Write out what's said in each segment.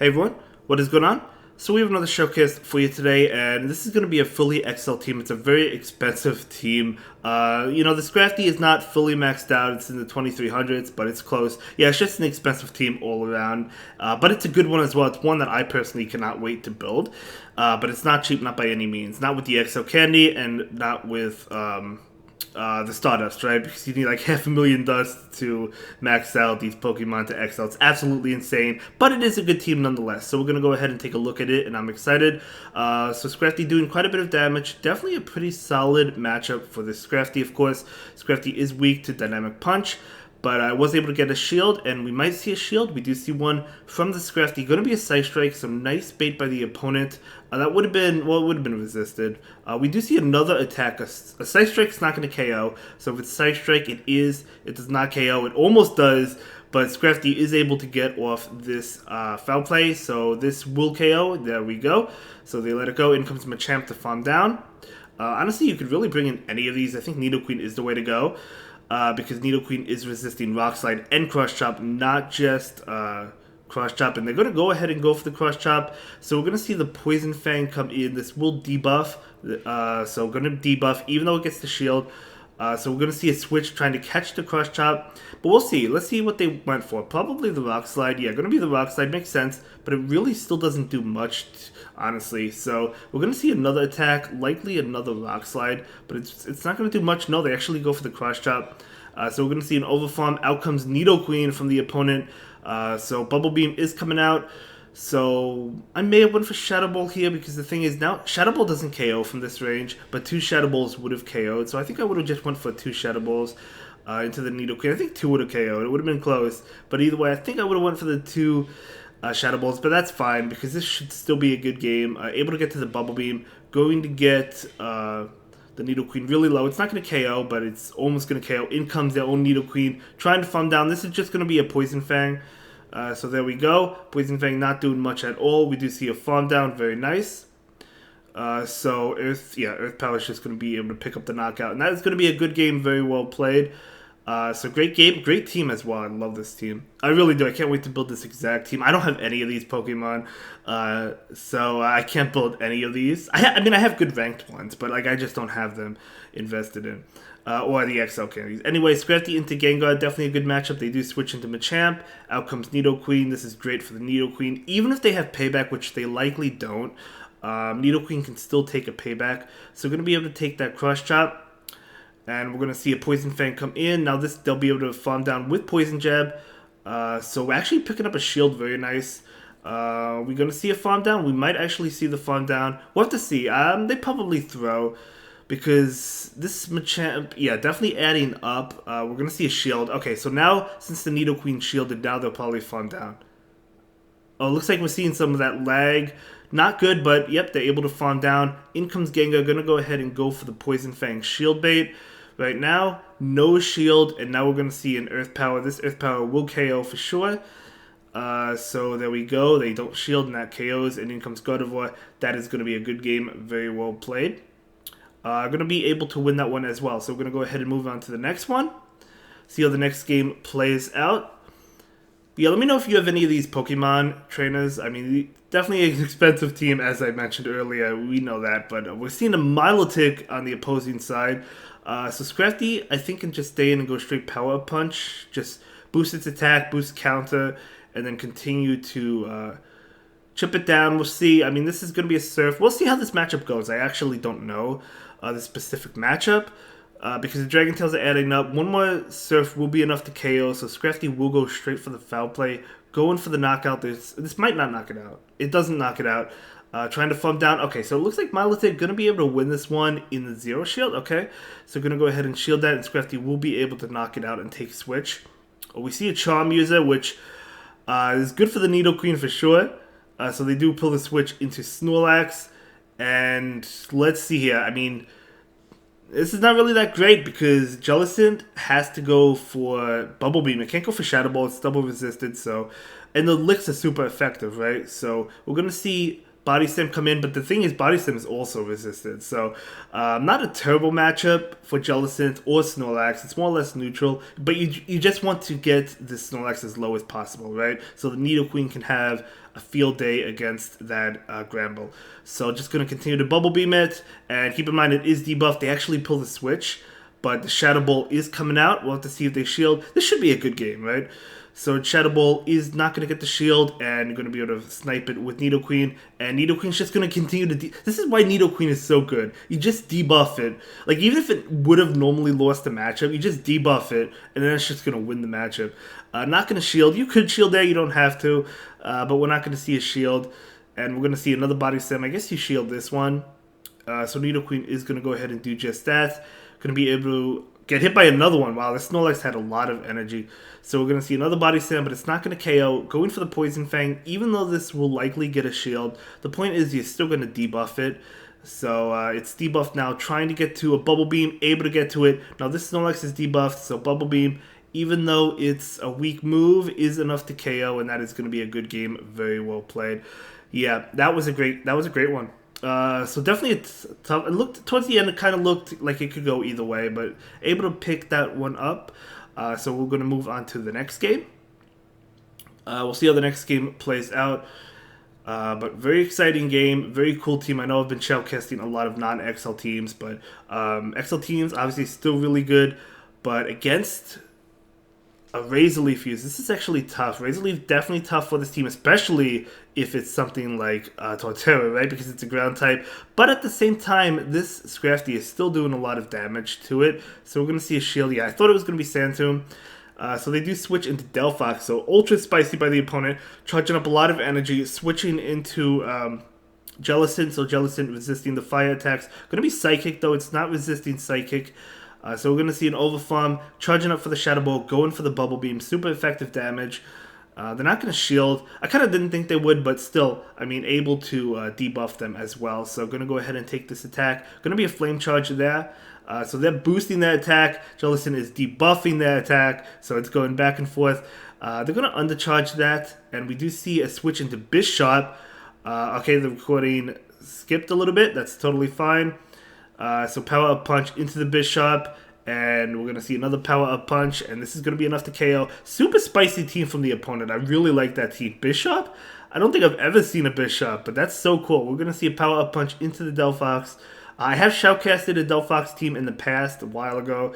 Hey everyone, what is going on? So we have another showcase for you today, and this is going to be a fully XL team. It's a very expensive team. The Scrafty is not fully maxed out. It's in the 2300s, but it's close. Yeah, it's just an expensive team all around, but it's a good one as well. It's one that I personally cannot wait to build, but it's not cheap, not by any means. Not with the XL candy, and not with the Stardust, right? Because you need like 500,000 dust to max out these Pokemon to XL. It's absolutely insane, but it is a good team nonetheless. So we're going to go ahead and take a look at it, and I'm excited. So Scrafty doing quite a bit of damage. Definitely a pretty solid matchup for this Scrafty, of course. Scrafty is weak to Dynamic Punch, but I was able to get a shield, and we might see a shield. We do see one from the Scrafty. Going to be a Side Strike, some nice bait by the opponent. That would have been, well, it would have been resisted. We do see another attack. A Side Strike's not going to KO, so if it's Side Strike, it does not KO. It almost does, but Scrafty is able to get off this foul play, so this will KO. There we go. So they let it go. In comes Machamp to farm down. Honestly, you could really bring in any of these. I think Nidoqueen is the way to go. Because Nidoqueen is resisting Rock Slide and Cross Chop, not just Cross Chop. And they're going to go ahead and go for the Cross Chop. So we're going to see the Poison Fang come in. This will debuff. So we're going to debuff, even though it gets the shield. So we're going to see a switch trying to catch the Cross Chop. But we'll see. Let's see what they went for. Probably the Rock Slide. Yeah, going to be the Rock Slide. Makes sense. But it really still doesn't do much, honestly. So we're going to see another attack. Likely another Rock Slide. But it's not going to do much. No, they actually go for the Cross Chop. So we're going to see an Overfarm. Out comes Nidoqueen from the opponent. So Bubble Beam is coming out. So I may have went for Shadow Ball here, because the thing is now Shadow Ball doesn't KO from this range, but 2 Shadow Balls would have KO'd. So I think I would have just went for 2 Shadow Balls into the Nidoqueen. I think 2 would have KO'd. It would have been close, but either way, I think I would have went for the 2 Shadow Balls. But that's fine, because this should still be a good game. Able to get to the Bubble Beam, going to get the Nidoqueen really low. It's not going to KO, but it's almost going to KO. In comes their own Nidoqueen, trying to farm down. This is just going to be a Poison Fang. So there we go. Poison Fang not doing much at all. We do see a farm down. Very nice. So Earth Power is just going to be able to pick up the knockout. And that is going to be a good game. Very well played. So great game. Great team as well. I love this team. I really do. I can't wait to build this exact team. I don't have any of these Pokemon. So I can't build any of these. I have good ranked ones, but like I just don't have them invested in. Or the XL candies. Anyway, Scrafty into Gengar, definitely a good matchup. They do switch into Machamp. Out comes Nidoqueen. This is great for the Nidoqueen. Even if they have payback, which they likely don't, Nidoqueen can still take a payback. So we're going to be able to take that Cross Chop. And we're going to see a Poison Fang come in. Now they'll be able to farm down with Poison Jab. So we're actually picking up a shield. Very nice. We're going to see a farm down. We might actually see the farm down. We'll have to see. They probably throw. Because this Machamp, yeah, definitely adding up. We're going to see a shield. Okay, so now, since the Nidoqueen shielded, now they'll probably farm down. Oh, looks like we're seeing some of that lag. Not good, but yep, they're able to farm down. In comes Gengar, going to go ahead and go for the Poison Fang shield bait. Right now, no shield, and now we're going to see an Earth Power. This Earth Power will KO for sure. So there we go. They don't shield, and that KOs, and in comes Gardevoir. That is going to be a good game. Very well played. Going to be able to win that one as well. So we're going to go ahead and move on to the next one. See how the next game plays out. Yeah, let me know if you have any of these Pokemon trainers. I mean, definitely an expensive team, as I mentioned earlier. We know that. But we're seeing a Milotic on the opposing side. So Scrafty, I think, can just stay in and go straight Power Punch. Just boost its attack, boost counter, and then continue to chip it down. We'll see. I mean, this is going to be a Surf. We'll see how this matchup goes. I actually don't know the specific matchup because the Dragon Tails are adding up. One more Surf will be enough to KO, so Scrafty will go straight for the foul play. Going for the knockout. This might not knock it out. It doesn't knock it out. Trying to farm down. Okay, so it looks like Milotic going to be able to win this one in the Zero Shield. Okay, so going to go ahead and shield that, and Scrafty will be able to knock it out and take Switch. We see a Charm User, which is good for the Nidoqueen for sure. So they do pull the switch into Snorlax. And let's see here. I mean, this is not really that great because Jellicent has to go for Bubble Beam. It can't go for Shadow Ball. It's double resisted. So, and the licks are super effective, right? So we're going to see Body Slam come in, but the thing is, Body Slam is also resisted. So, not a terrible matchup for Jellicent or Snorlax. It's more or less neutral, but you just want to get the Snorlax as low as possible, right? So the Nidoqueen can have a field day against that Granbull. So just going to continue to Bubble Beam it, and keep in mind it is debuffed. They actually pull the switch, but the Shadow Ball is coming out. We'll have to see if they shield. This should be a good game, right? So Shadow Ball is not going to get the shield, and you're going to be able to snipe it with Nidoqueen, and Nidoqueen's just going to continue to... This is why Nidoqueen is so good. You just debuff it. Like, even if it would have normally lost the matchup, you just debuff it, and then it's just going to win the matchup. Not going to shield. You could shield there, you don't have to, but we're not going to see a shield, and we're going to see another Body Slam. I guess you shield this one. So Nidoqueen is going to go ahead and do just that. Going to be able to get hit by another one. Wow, this Snorlax had a lot of energy. So we're going to see another Body Slam, but it's not going to KO. Going for the Poison Fang, even though this will likely get a shield. The point is you're still going to debuff it. So it's debuffed now, trying to get to a Bubble Beam, able to get to it. Now this Snorlax is debuffed, so Bubble Beam, even though it's a weak move, is enough to KO, and that is going to be a good game. Very well played. Yeah, that was a great one. So definitely it's tough. It looked towards the end. It kind of looked like it could go either way, but able to pick that one up. So we're going to move on to the next game. We'll see how the next game plays out. But very exciting game, very cool team. I know I've been shoutcasting a lot of non-XL teams, but XL teams obviously still really good. But against a Razor Leaf use, this is actually tough. Razor Leaf definitely tough for this team, especially if it's something like Torterra, right? Because it's a ground type. But at the same time, this Scrafty is still doing a lot of damage to it. So we're going to see a shield. Yeah, I thought it was going to be Sandtomb. So they do switch into Delphox. So ultra spicy by the opponent, charging up a lot of energy, switching into Jellicent. So Jellicent resisting the fire attacks. Going to be Psychic, though. It's not resisting Psychic. So we're going to see an Overfarm, charging up for the Shadow Ball, going for the Bubble Beam. Super effective damage. They're not going to shield. I kind of didn't think they would, but still, I mean, able to debuff them as well. So going to go ahead and take this attack. Going to be a Flame Charge there. So they're boosting their attack. Jellicent is debuffing their attack. So it's going back and forth. They're going to undercharge that. And we do see a switch into Bisharp. Okay, the recording skipped a little bit. That's totally fine. So Power Up Punch into the Bisharp. And we're going to see another Power Up Punch. And this is going to be enough to KO. Super spicy team from the opponent. I really like that team. Bisharp? I don't think I've ever seen a Bisharp, but that's so cool. We're going to see a Power Up Punch into the Delphox. I have shoutcasted a Delphox team in the past, a while ago.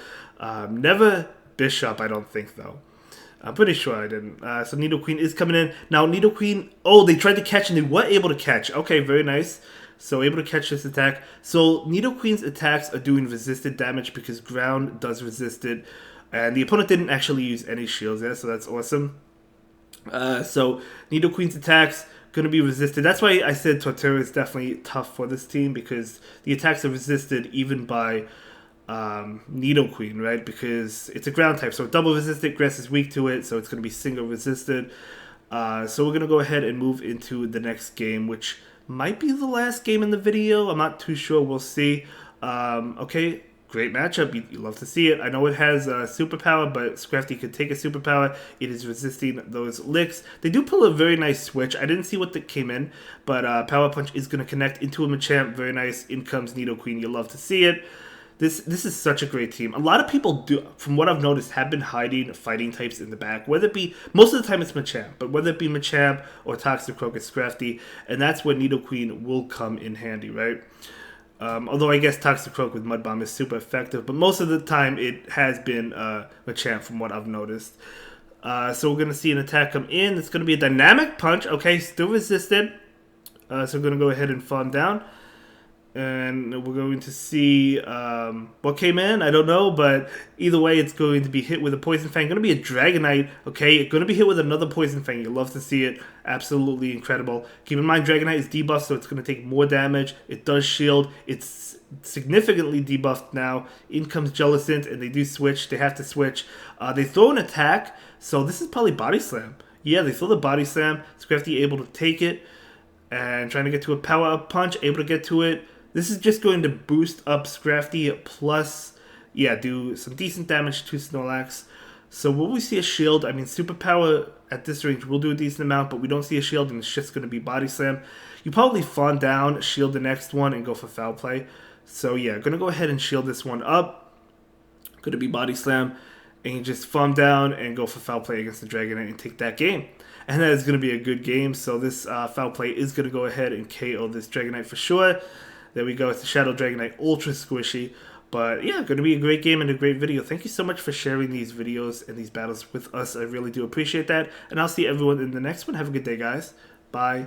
Never Bisharp, I don't think, though. I'm pretty sure I didn't. So Nidoqueen is coming in. Now, Nidoqueen... Oh, they tried to catch and they were able to catch. Okay, very nice. So able to catch this attack. So Nidoqueen's attacks are doing resisted damage because ground does resist it. And the opponent didn't actually use any shields there, so that's awesome. So Nidoqueen's attacks going to be resisted. That's why I said Torterra is definitely tough for this team, because the attacks are resisted even by Nidoqueen, right? Because it's a ground type, so double resisted, grass is weak to it, so it's going to be single resisted. So we're going to go ahead and move into the next game, which might be the last game in the video. I'm not too sure. We'll see. Okay, great matchup. You love to see it. I know it has a superpower, but Scrafty could take a superpower. It is resisting those licks. They do pull a very nice switch. I didn't see what that came in, but Power Punch is going to connect into a Machamp. Very nice. In comes Nidoqueen. You love to see it. This is such a great team. A lot of people do, from what I've noticed, have been hiding fighting types in the back. Whether it be, most of the time it's Machamp, but whether it be Machamp or Toxicroak, it's Scrafty, and that's where Nidoqueen will come in handy, right? Although I guess Toxicroak with Mud Bomb is super effective, but most of the time it has been Machamp from what I've noticed. So we're going to see an attack come in. It's going to be a Dynamic Punch. Okay, still resisted. So we're going to go ahead and farm down. And we're going to see what came in. I don't know, but either way, it's going to be hit with a Poison Fang. Going to be a Dragonite. Okay, it's going to be hit with another Poison Fang. You love to see it. Absolutely incredible. Keep in mind, Dragonite is debuffed, so it's going to take more damage. It does shield. It's significantly debuffed now. In comes Jellicent, and they do switch. They have to switch. They throw an attack, so this is probably Body Slam. Yeah, they throw the Body Slam. Scrafty able to take it, and trying to get to a Power Up Punch. Able to get to it. This is just going to boost up Scrafty plus, yeah, do some decent damage to Snorlax. So will we see a shield? I mean, superpower at this range will do a decent amount, but we don't see a shield, and it's just going to be body slam. You probably fawn down, shield the next one, and go for foul play. So yeah, going to go ahead and shield this one up. Going to be body slam, and you just fawn down and go for foul play against the Dragonite and take that game. And that is going to be a good game, so this foul play is going to go ahead and KO this Dragonite for sure. There we go, it's the Shadow Dragonite, ultra squishy. But yeah, going to be a great game and a great video. Thank you so much for sharing these videos and these battles with us. I really do appreciate that. And I'll see everyone in the next one. Have a good day, guys. Bye.